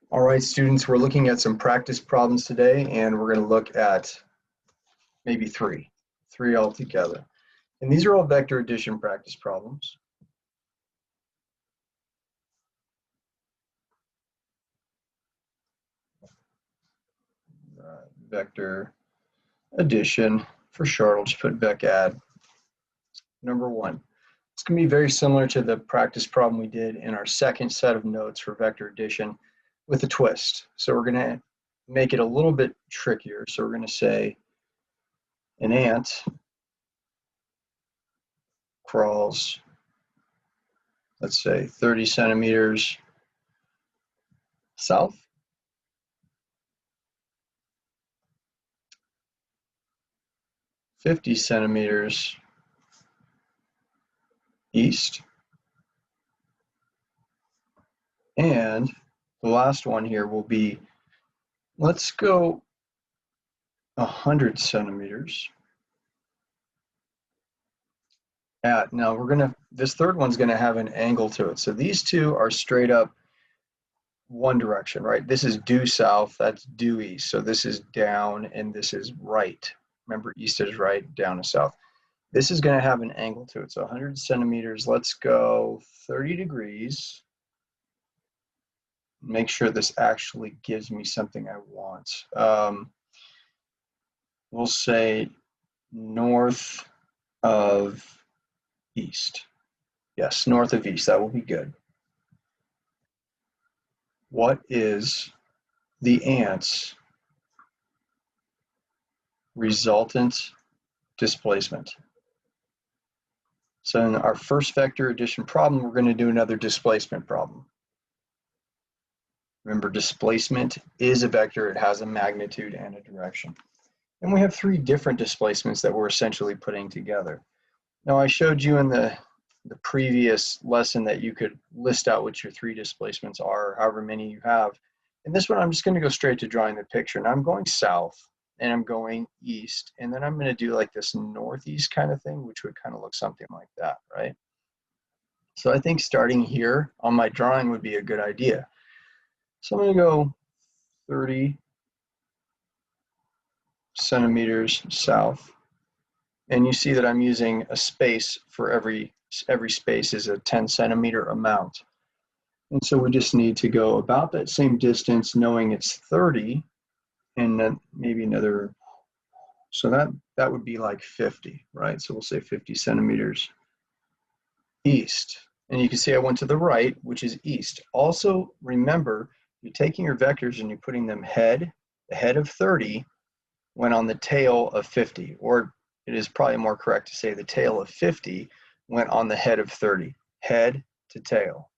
All right, students, we're looking at some practice problems today, and we're going to look at maybe three altogether. And these are all vector addition practice problems. Vector addition, for short, I'll just put vec add. Number one, it's going to be very similar to the practice problem we did in our second set of notes for vector addition with a twist. So we're going to make it a little bit trickier. So we're going to say an ant crawls, let's say 30 centimeters south, 50 centimeters east, and the last one here will be, let's go 100 centimeters at, now we're gonna, this third one's gonna have an angle to it. So these two are straight up one direction, right? This is due south, that's due east. So this is down and this is right. Remember, east is right, down is south. This is gonna have an angle to it. So 100 centimeters, let's go 30 degrees. Make sure this actually gives me something I want. We'll say north of east. Yes, north of east, that will be good. What is the ant's resultant displacement? So in our first vector addition problem, we're going to do another displacement problem. Remember, displacement is a vector. It has a magnitude and a direction. And we have three different displacements that we're essentially putting together. Now, I showed you in the previous lesson that you could list out what your three displacements are, however many you have. In this one, I'm just going to go straight to drawing the picture. Now, I'm going south, and I'm going east, and then I'm going to do like this northeast kind of thing, which would kind of look something like that, right? So I think starting here on my drawing would be a good idea. So I'm going to go 30 centimeters south, and you see that I'm using a space for every space is a 10 centimeter amount. And so we just need to go about that same distance, knowing it's 30, and then maybe another, so that would be like 50, right? So we'll say 50 centimeters east. And you can see I went to the right, which is east. Also, remember, you're taking your vectors and you're putting them the head of 30 went on the tail of 50, or it is probably more correct to say the tail of 50 went on the head of 30, head to tail.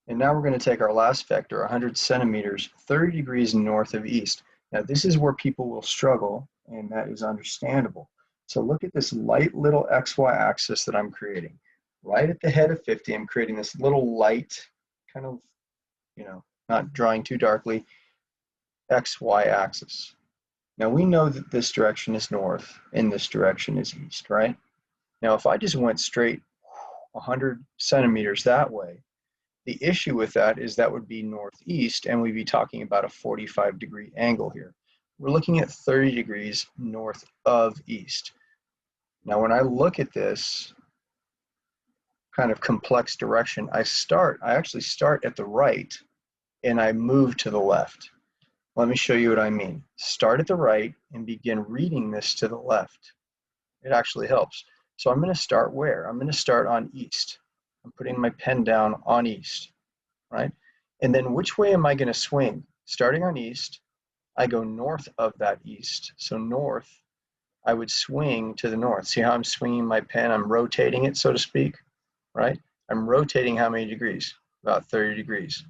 And now we're going to take our last vector, 100 centimeters, 30 degrees north of east. Now this is where people will struggle, and that is understandable. So look at this light little XY axis that I'm creating. Right at the head of 50, I'm creating this little light, kind of, not drawing too darkly, XY axis. Now we know that this direction is north and this direction is east, right? Now if I just went straight 100 centimeters that way, the issue with that is that would be northeast, and we'd be talking about a 45-degree angle here. We're looking at 30 degrees north of east. Now when I look at this kind of complex direction, I actually start at the right and I move to the left. Let me show you what I mean. Start at the right and begin reading this to the left. It actually helps. So I'm going to start where? I'm going to start on east. I'm putting my pen down on east, right? And then which way am I going to swing? Starting on east, I go north of that east. So north, I would swing to the north. See how I'm swinging my pen? I'm rotating it, so to speak, right? I'm rotating how many degrees? About 30 degrees.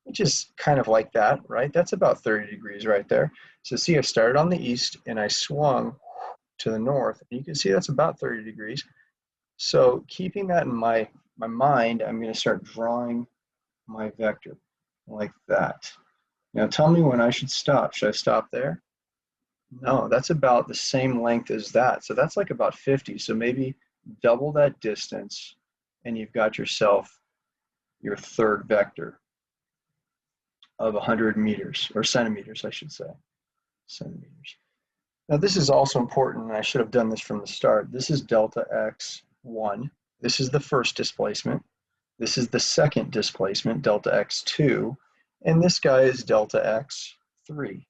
Which is kind of like that, right? That's about 30 degrees right there. So see, I started on the east and I swung to the north. And you can see that's about 30 degrees. So keeping that in my mind, I'm going to start drawing my vector like that. Now tell me when I should stop. Should I stop there? No, that's about the same length as that. So that's like about 50. So maybe double that distance and you've got yourself your third vector. of 100 meters, or centimeters, I should say, centimeters. Now this is also important, and I should have done this from the start. This is delta x1. This is the first displacement. This is the second displacement, delta x2. And this guy is delta x3.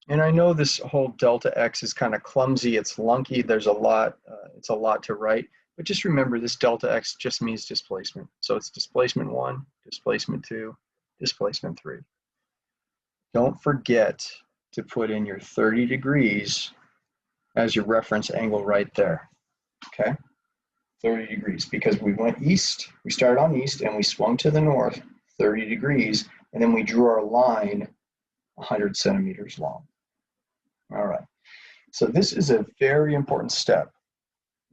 And I know this whole delta x is kind of clumsy, it's lunky, there's a lot, it's a lot to write, but just remember this delta x just means displacement. So it's displacement 1, displacement 2, displacement 3. Don't forget to put in your 30 degrees as your reference angle right there, okay? 30 degrees, because we went east, we started on east and we swung to the north 30 degrees, and then we drew our line 100 centimeters long. All right, so this is a very important step.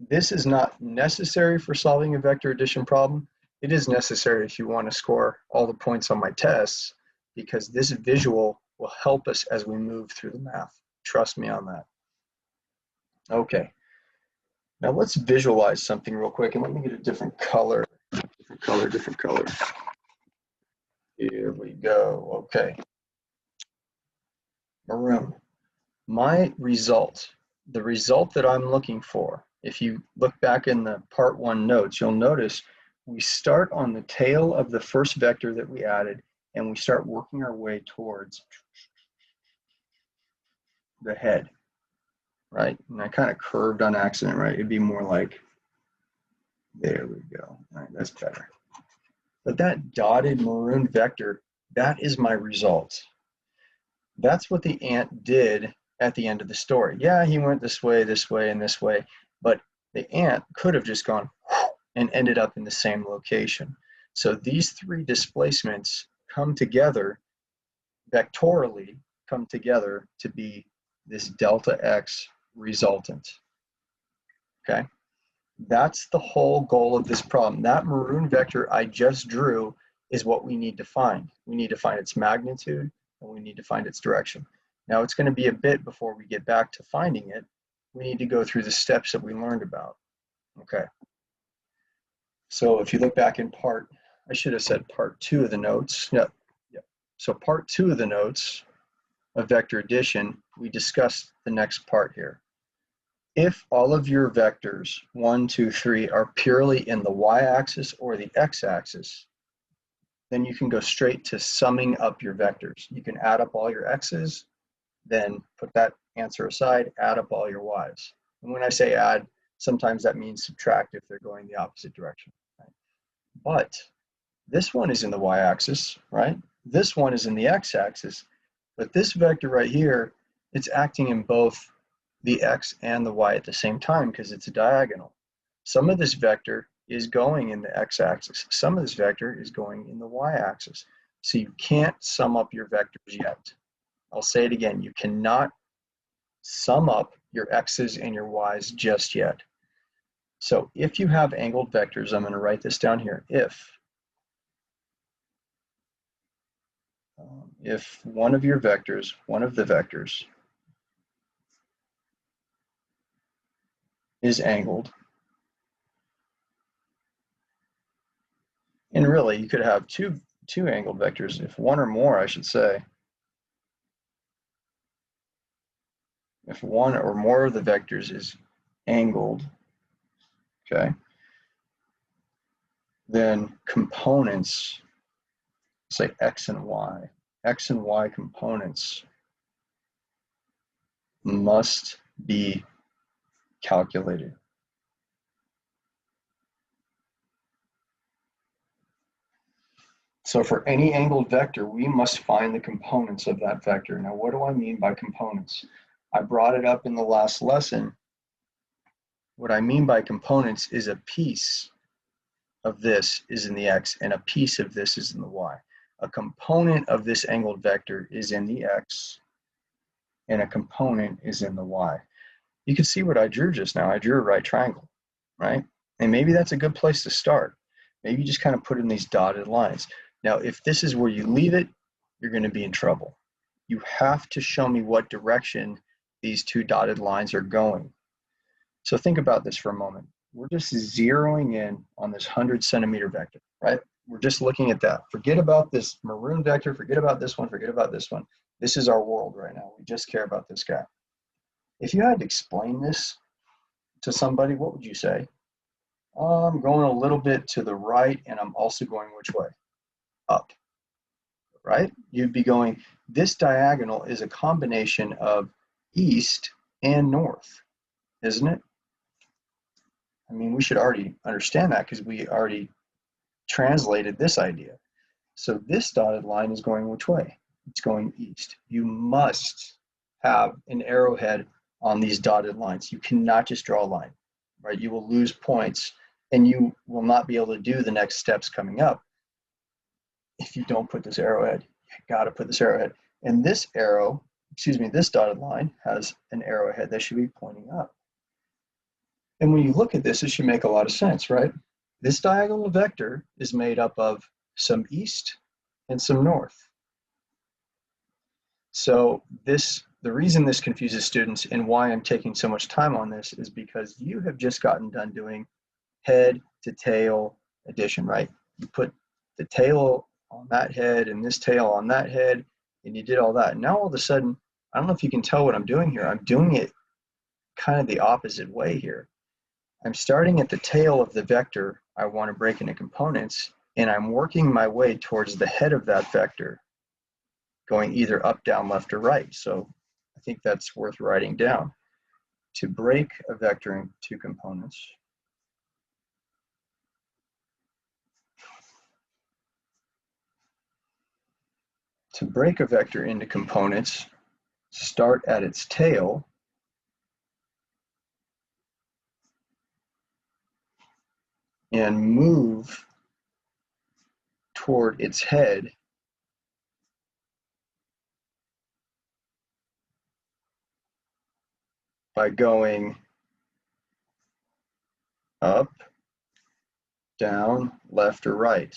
This is not necessary for solving a vector addition problem. It is necessary if you want to score all the points on my tests, because this visual will help us as we move through the math. Trust me on that. Okay, now let's visualize something real quick, and let me get a different color. Different color. Here we go, okay. Maroon. My result, the result that I'm looking for, if you look back in the part 1 notes, you'll notice we start on the tail of the first vector that we added, and we start working our way towards the head, right? And I kind of curved on accident, right? It'd be more like, there we go. All right, that's better. But that dotted maroon vector, that is my result. That's what the ant did at the end of the story. Yeah, he went this way, and this way, but the ant could have just gone and ended up in the same location. So these 3 displacements come together, vectorially come together to be this delta x resultant, okay? That's the whole goal of this problem. That maroon vector I just drew is what we need to find. We need to find its magnitude, and we need to find its direction. Now it's going to be a bit before we get back to finding it. We need to go through the steps that we learned about. Okay. So if you look back in I should have said part 2 of the notes. Yep. So part 2 of the notes of vector addition, we discussed the next part here. If all of your vectors, 1, 2, 3, are purely in the y-axis or the x-axis, then you can go straight to summing up your vectors. You can add up all your x's, then put that answer aside, add up all your y's. And when I say add, sometimes that means subtract if they're going the opposite direction. Right? But this one is in the y-axis, right? This one is in the x-axis, but this vector right here, it's acting in both the x and the y at the same time because it's a diagonal. Some of this vector is going in the x-axis. Some of this vector is going in the y-axis. So you can't sum up your vectors yet. I'll say it again, you cannot sum up your x's and your y's just yet. So if you have angled vectors, I'm going to write this down here. If one of your vectors, one of the vectors is angled, and really you could have two angled vectors, if one or more, I should say. If one or more of the vectors is angled, okay, then components, say x and y components must be calculated. So for any angled vector, we must find the components of that vector. Now, what do I mean by components? I brought it up in the last lesson. What I mean by components is a piece of this is in the x and a piece of this is in the y. A component of this angled vector is in the x and a component is in the y. You can see what I drew just now. I drew a right triangle, right? And maybe that's a good place to start. Maybe you just kind of put in these dotted lines. Now, if this is where you leave it, you're going to be in trouble. You have to show me what direction these two dotted lines are going. So think about this for a moment. We're just zeroing in on this 100 centimeter vector, right? We're We're just looking at that. Forget about this maroon vector, forget about this one, forget about this one. This is our world right now. We just care about this guy. If you had to explain this to somebody, what would you say? I'm going a little bit to the right, and I'm also going which way? Up, right? You'd be going, this diagonal is a combination of east and north, isn't it? I mean, we should already understand that because we already translated this idea. So this dotted line is going which way? It's going east. You must have an arrowhead on these dotted lines. You cannot just draw a line, right? You will lose points and you will not be able to do the next steps coming up if you don't put this arrowhead. You gotta put this arrowhead. And this arrow, this dotted line has an arrowhead that should be pointing up. And when you look at this, it should make a lot of sense, right? This diagonal vector is made up of some east and some north. So the reason this confuses students and why I'm taking so much time on this is because you have just gotten done doing head to tail addition, right? You put the tail on that head and this tail on that head, and you did all that. Now all of a sudden, I don't know if you can tell what I'm doing here. I'm doing it kind of the opposite way here. I'm starting at the tail of the vector I want to break into components, and I'm working my way towards the head of that vector, going either up, down, left, or right. So I think that's worth writing down. To break a vector into components, start at its tail and move toward its head by going up, down, left, or right.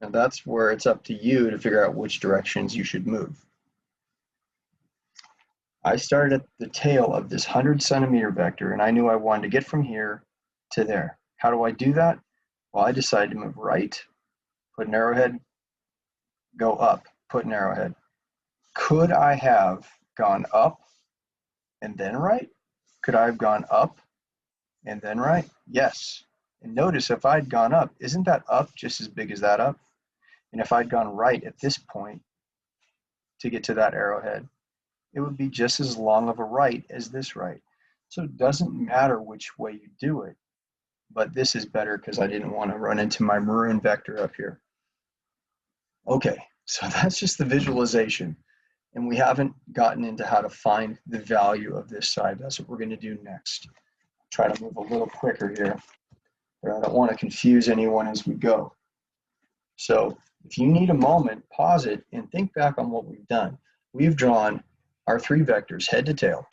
And that's where it's up to you to figure out which directions you should move. I started at the tail of this 100-centimeter vector, and I knew I wanted to get from here to there. How do I do that? Well, I decided to move right, put an arrowhead, go up, put an arrowhead. Could I have gone up and then right? Could I have gone up and then right? Yes. And notice if I'd gone up, isn't that up just as big as that up? And if I'd gone right at this point to get to that arrowhead, it would be just as long of a right as this right. So it doesn't matter which way you do it, but this is better because I didn't want to run into my maroon vector up here. Okay, so that's just the visualization. And we haven't gotten into how to find the value of this side. That's what we're going to do next. Try to move a little quicker here. I don't want to confuse anyone as we go. So if you need a moment, pause it and think back on what we've done. We've drawn our three vectors, head to tail.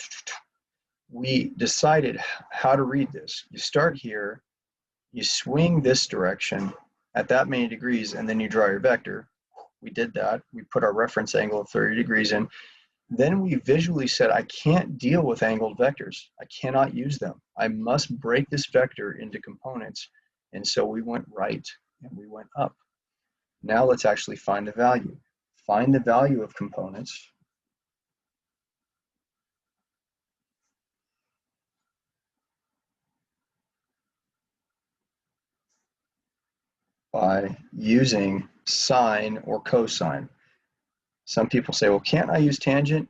We decided how to read this. You start here, you swing this direction at that many degrees, and then you draw your vector. We did that. We put our reference angle of 30 degrees in. Then we visually said, I can't deal with angled vectors. I cannot use them. I must break this vector into components. And so we went right and we went up. Now let's actually find the value. Find the value of components by using sine or cosine. Some people say, well, can't I use tangent?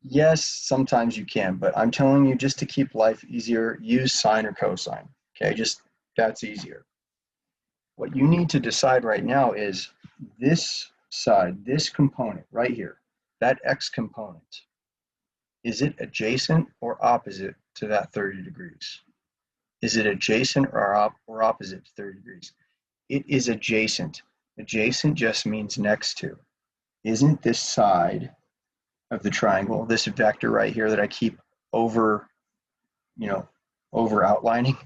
Yes, sometimes you can, but I'm telling you, just to keep life easier, use sine or cosine. Okay, just that's easier. What you need to decide right now is this side, this component right here, that x component, is it adjacent or opposite to that 30 degrees? Is it adjacent or opposite to 30 degrees? It is adjacent. Adjacent just means next to. Isn't this side of the triangle, this vector right here that I keep over outlining,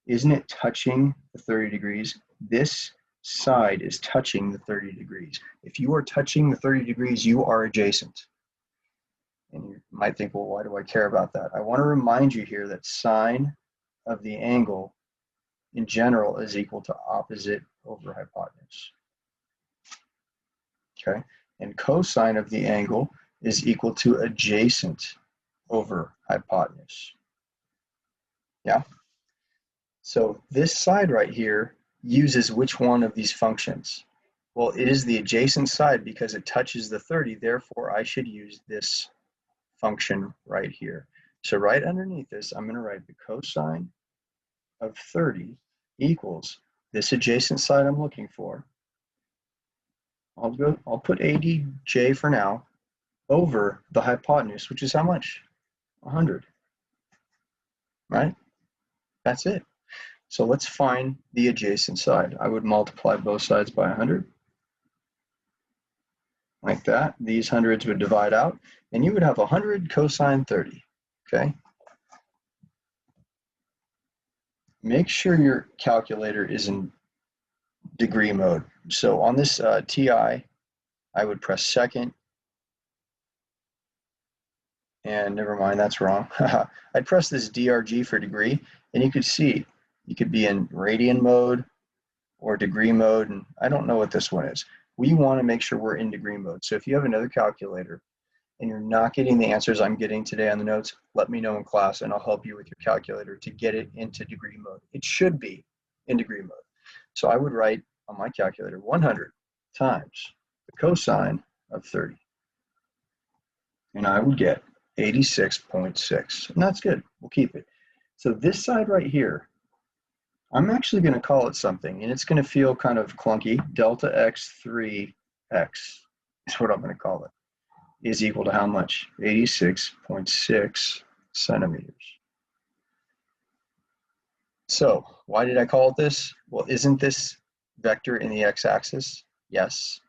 isn't it touching the 30 degrees? This side is touching the 30 degrees. If you are touching the 30 degrees, you are adjacent. And you might think, well, why do I care about that? I want to remind you here that sine of the angle in general is equal to opposite over hypotenuse. Okay, and cosine of the angle is equal to adjacent over hypotenuse. Yeah, so this side right here uses which one of these functions? Well, it is the adjacent side because it touches the 30, therefore I should use this function right here. So right underneath this, I'm going to write the cosine of 30 equals this adjacent side I'm looking for. I'll put ADJ for now, over the hypotenuse, which is how much? 100, right? That's it. So let's find the adjacent side. I would multiply both sides by 100, like that. These hundreds would divide out, and you would have 100 cosine 30, okay? Make sure your calculator is in degree mode. So on this TI, I would press second, and never mind, that's wrong. I'd press this DRG for degree, and you could see, you could be in radian mode or degree mode, and I don't know what this one is. We want to make sure we're in degree mode. So if you have another calculator and you're not getting the answers I'm getting today on the notes, let me know in class and I'll help you with your calculator to get it into degree mode. It should be in degree mode. So I would write on my calculator 100 times the cosine of 30. And I would get 86.6. And that's good. We'll keep it. So this side right here, I'm actually going to call it something, and it's going to feel kind of clunky. Delta x3x is what I'm going to call it. Is equal to how much? 86.6 centimeters. So why did I call it this? Well, isn't this vector in the x-axis? Yes.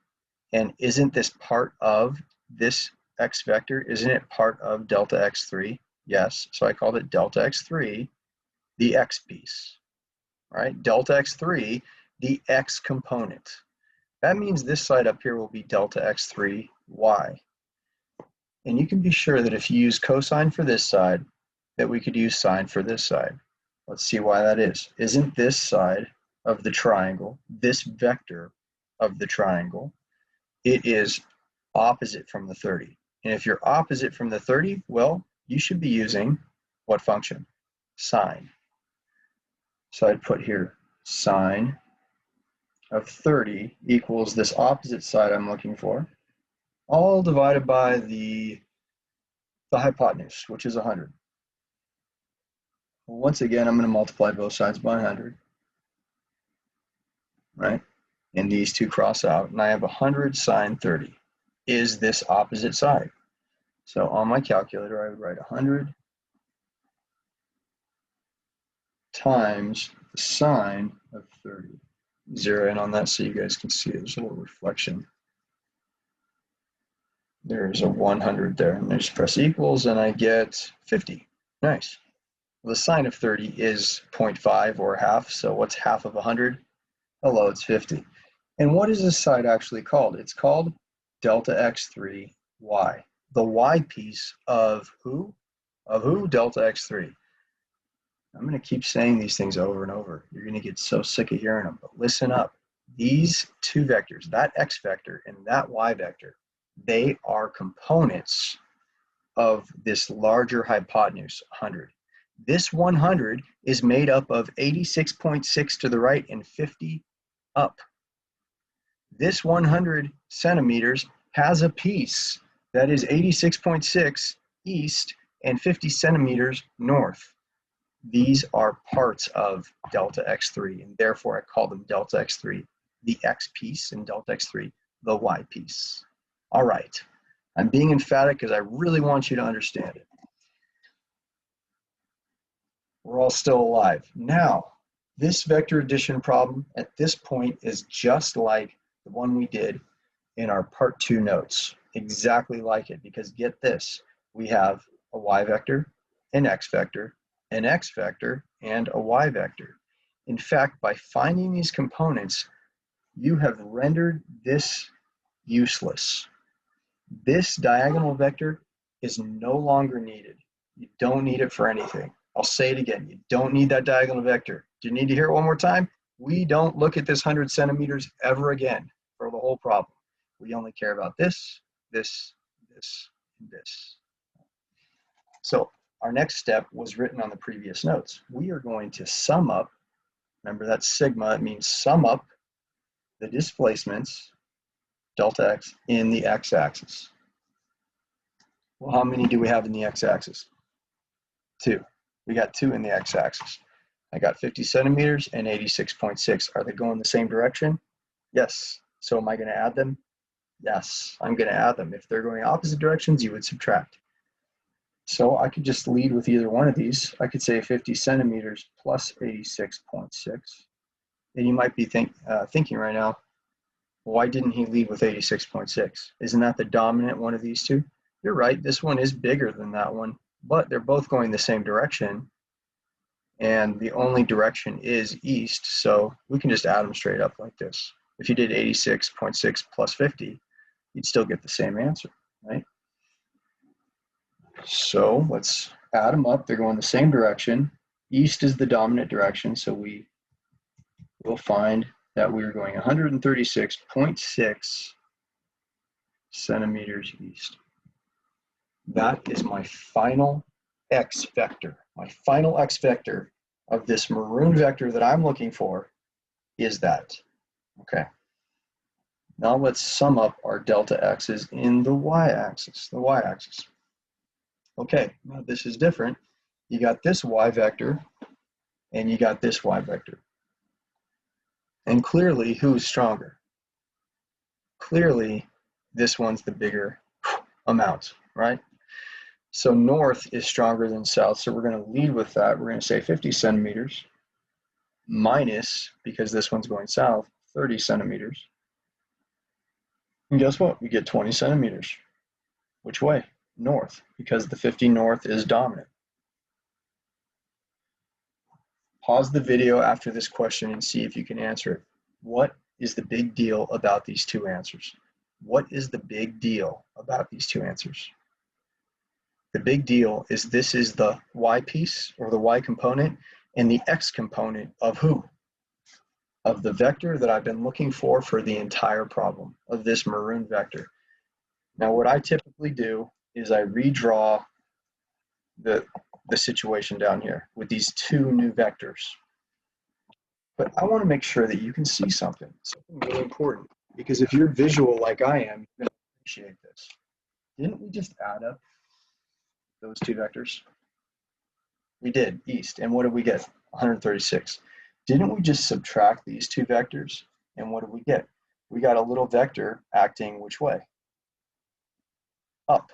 And isn't this part of this x vector? Isn't it part of delta x3? Yes. So I called it delta x3, the x piece. Right? Delta x3, the x component. That means this side up here will be delta x3 y. And you can be sure that if you use cosine for this side, that we could use sine for this side. Let's see why that is. Isn't this side of the triangle, this vector of the triangle, it is opposite from the 30. And if you're opposite from the 30, well, you should be using what function? Sine. So I'd put here sine of 30 equals this opposite side I'm looking for, all divided by the hypotenuse, which is 100. Well, once again, I'm going to multiply both sides by 100, right? And these two cross out, and I have 100 sine 30 is this opposite side. So on my calculator, I would write 100 times the sine of 30. Zero in on that so you guys can see there's a little reflection. There's a 100 there, and I just press equals and I get 50. Nice. Well, the sine of 30 is 0.5 or half, so what's half of 100? Hello, it's 50. And what is this side actually called? It's called delta x3 y. The y piece of who? Of who? Delta x3. I'm going to keep saying these things over and over. You're going to get so sick of hearing them, but listen up. These two vectors, that x vector and that y vector, they are components of this larger hypotenuse, 100. This 100 is made up of 86.6 to the right and 50 up. This 100 centimeters has a piece that is 86.6 east and 50 centimeters north. These are parts of delta x3, and therefore I call them delta x3, the x piece, and delta x3, the y piece. All right, I'm being emphatic because I really want you to understand it. We're all still alive. Now, this vector addition problem at this point is just like the one we did in our part 2 notes, exactly like it, because get this, we have a y vector, an x vector, an x vector, and a y vector. In fact, by finding these components, you have rendered this useless. This diagonal vector is no longer needed. You don't need it for anything. I'll say it again. You don't need that diagonal vector. Do you need to hear it one more time? We don't look at this 100 centimeters ever again for the whole problem. We only care about this, this, this, and this. So our next step was written on the previous notes. We are going to sum up, remember that's sigma, it means sum up the displacements, delta x, in the x-axis. Well, how many do we have in the x-axis? 2. We got 2 in the x-axis. I got 50 centimeters and 86.6. Are they going the same direction? Yes. So am I going to add them? Yes, I'm going to add them. If they're going opposite directions, you would subtract. So I could just lead with either one of these. I could say 50 centimeters plus 86.6. And you might be thinking right now, why didn't he lead with 86.6? Isn't that the dominant one of these two? You're right, this one is bigger than that one, but they're both going the same direction. And the only direction is east, so we can just add them straight up like this. If you did 86.6 plus 50, you'd still get the same answer, right? So let's add them up. They're going the same direction. East is the dominant direction, so we will find that we're going 136.6 centimeters east. That is my final x vector. My final x vector of this maroon vector that I'm looking for is that. Okay. Now let's sum up our delta x's in the y-axis, Okay, now this is different. You got this y vector and you got this y vector. And clearly, who's stronger? Clearly, this one's the bigger amount, right? So north is stronger than south, so we're going to lead with that. We're going to say 50 centimeters minus, because this one's going south, 30 centimeters. And guess what? We get 20 centimeters. Which way? North, because the 50 north is dominant. Pause the video after this question and see if you can answer it. What is the big deal about these two answers? What is the big deal about these two answers? The big deal is this is the y piece, or the y component, and the x component of who? Of the vector that I've been looking for the entire problem, of this maroon vector. Now what I typically do is I redraw the situation down here with these two new vectors. But I want to make sure that you can see something really important, because if you're visual like I am, you're going to appreciate this. Didn't we just add up those two vectors? We did, east, and what did we get? 136. Didn't we just subtract these two vectors, and what did we get? We got a little vector acting which way? Up,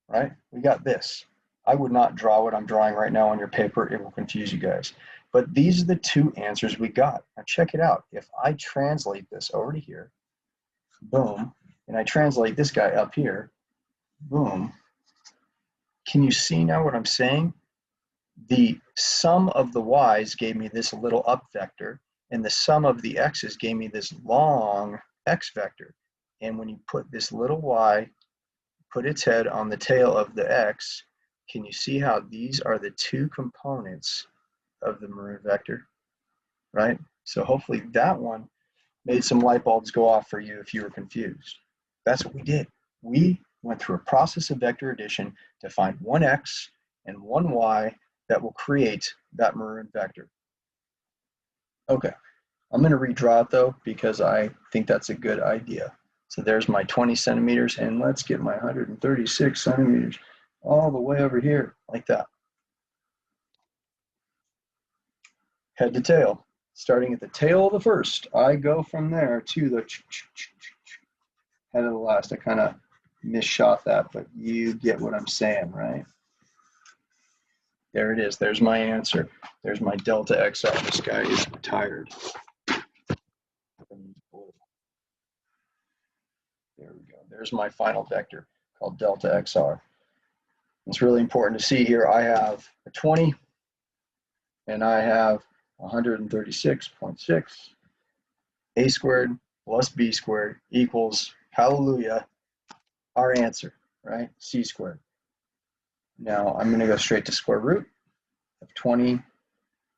right? We got this. I would not draw what I'm drawing right now on your paper. It will confuse you guys. But these are the two answers we got. Now check it out. If I translate this over to here, boom, and I translate this guy up here, boom, can you see now what I'm saying? The sum of the y's gave me this little up vector, and the sum of the x's gave me this long x vector. And when you put this little y, put its head on the tail of the x, can you see how these are the two components of the maroon vector, right? So hopefully that one made some light bulbs go off for you if you were confused. That's what we did. We went through a process of vector addition to find one x and one y that will create that maroon vector. Okay, I'm going to redraw it though, because I think that's a good idea. So there's my 20 centimeters, and let's get my 136 centimeters all the way over here, like that. Head to tail. Starting at the tail of the first, I go from there to the head of the last. I kind of misshot that, but you get what I'm saying, right? There it is. There's my answer. There's my delta XR. This guy is tired. There we go. There's my final vector called delta XR. It's really important to see here. I have a 20 and I have 136.6. A squared plus B squared equals, hallelujah, our answer, right? C squared. Now I'm going to go straight to square root. of 20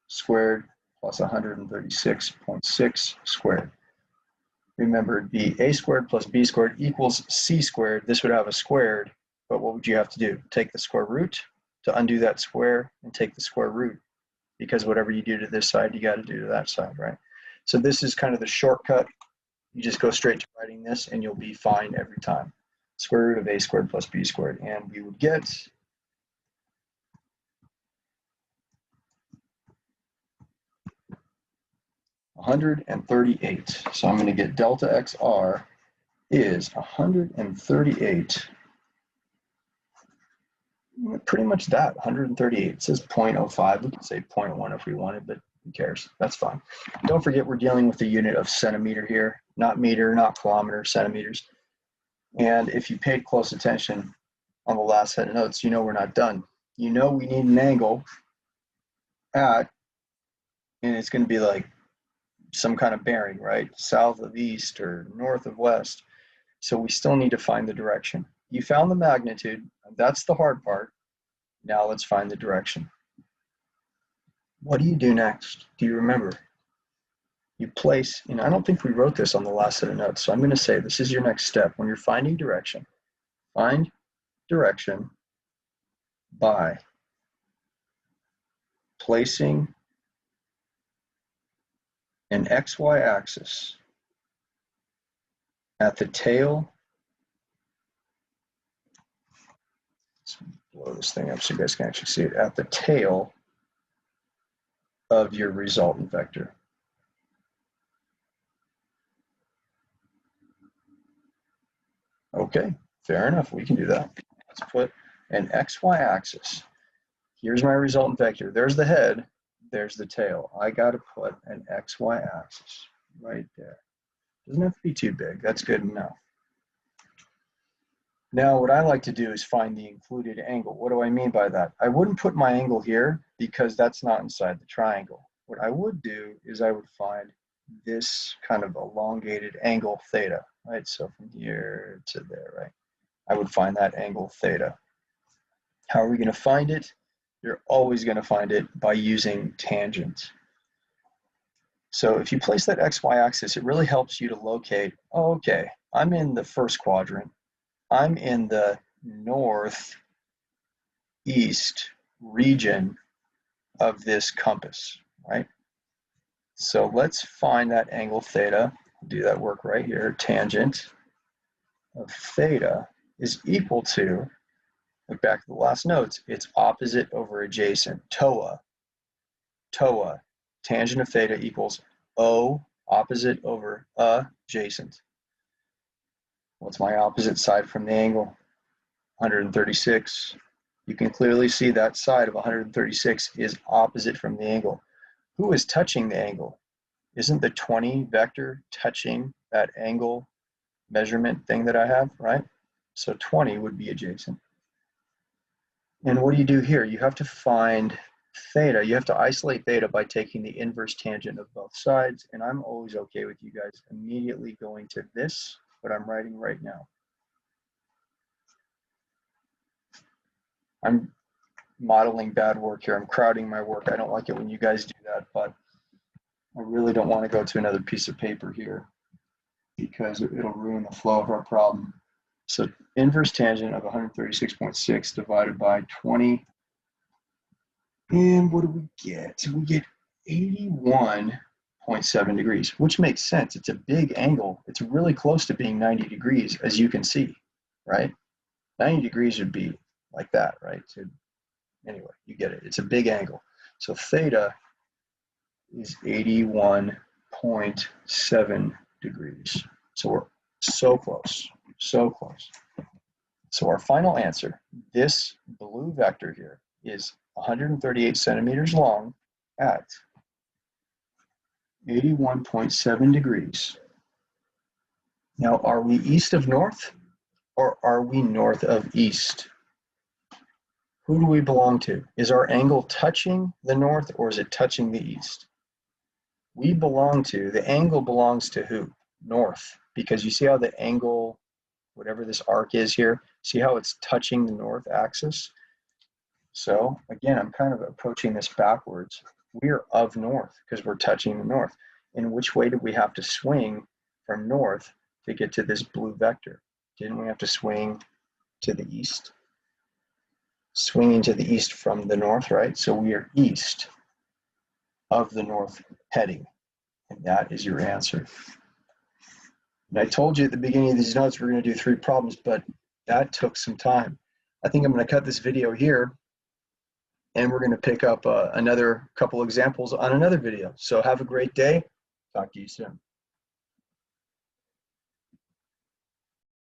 squared plus 136.6 squared. Remember, it'd be a squared plus b squared equals c squared. This would have a squared, but what would you have to do? Take the square root to undo that square and take the square root, because whatever you do to this side, you got to do to that side, right? So this is kind of the shortcut. You just go straight to writing this and you'll be fine every time. Square root of a squared plus b squared, and we would get 138. So I'm going to get delta XR is 138. Pretty much that, 138. It says 0.05. We can say 0.1 if we wanted, but who cares? That's fine. Don't forget we're dealing with the unit of centimeter here, not meter, not kilometer, centimeters. And if you paid close attention on the last set of notes, you know we're not done. You know we need an angle at, and it's going to be like some kind of bearing, right? South of east or north of west. So we still need to find the direction. You found the magnitude. That's the hard part. Now let's find the direction. What do you do next? Do you remember? You place, I don't think we wrote this on the last set of notes, so I'm going to say this is your next step. When you're finding direction, find direction by placing an XY axis at the tail. Let's blow this thing up so you guys can actually see it. At the tail of your resultant vector. Okay, fair enough, we can do that. Let's put an XY axis. Here's my resultant vector. There's the head, there's the tail. I got to put an XY axis right there. Doesn't have to be too big, that's good enough. Now what I like to do is find the included angle. What do I mean by that? I wouldn't put my angle here because that's not inside the triangle. What I would do is I would find this kind of elongated angle theta, right? So from here to there, right? I would find that angle theta. How are we going to find it? You're always going to find it by using tangent. So if you place that XY axis, it really helps you to locate, oh, okay, I'm in the first quadrant. I'm in the northeast region of this compass, right? So let's find that angle theta. Do that work right here. Tangent of theta is equal to, look back at the last notes, it's opposite over adjacent, TOA. TOA, tangent of theta equals O, opposite over adjacent. What's my opposite side from the angle? 136. You can clearly see that side of 136 is opposite from the angle. Who is touching the angle? Isn't the 20 vector touching that angle measurement thing that I have, right? So 20 would be adjacent. And what do you do here? You have to find theta. You have to isolate theta by taking the inverse tangent of both sides. And I'm always okay with you guys immediately going to this, what I'm writing right now. I'm modeling bad work here. I'm crowding my work. I don't like it when you guys do that, but I really don't want to go to another piece of paper here because it'll ruin the flow of our problem. So inverse tangent of 136.6 divided by 20. And what do we get? We get 81.7 degrees, which makes sense. It's a big angle. It's really close to being 90 degrees, as you can see, right? 90 degrees would be like that, right? So anyway, you get it. It's a big angle. So theta is 81.7 degrees. So we're so close, so close. So our final answer, this blue vector here, is 138 centimeters long at 81.7 degrees. Now, are we east of north or are we north of east? Who do we belong to? Is our angle touching the north or is it touching the east? We belong to, the angle belongs to who? North, because you see how the angle, whatever this arc is here, see how it's touching the north axis? So again, I'm kind of approaching this backwards. We're of north because we're touching the north. In which way did we have to swing from north to get to this blue vector? Didn't we have to swing to the east? Swinging to the east from the north, right? So we are east of the north heading, and that is your answer. And I told you at the beginning of these notes we're going to do 3 problems, but that took some time. I think I'm going to cut this video here, and we're going to pick up another couple examples on another video. So have a great day. Talk to you soon.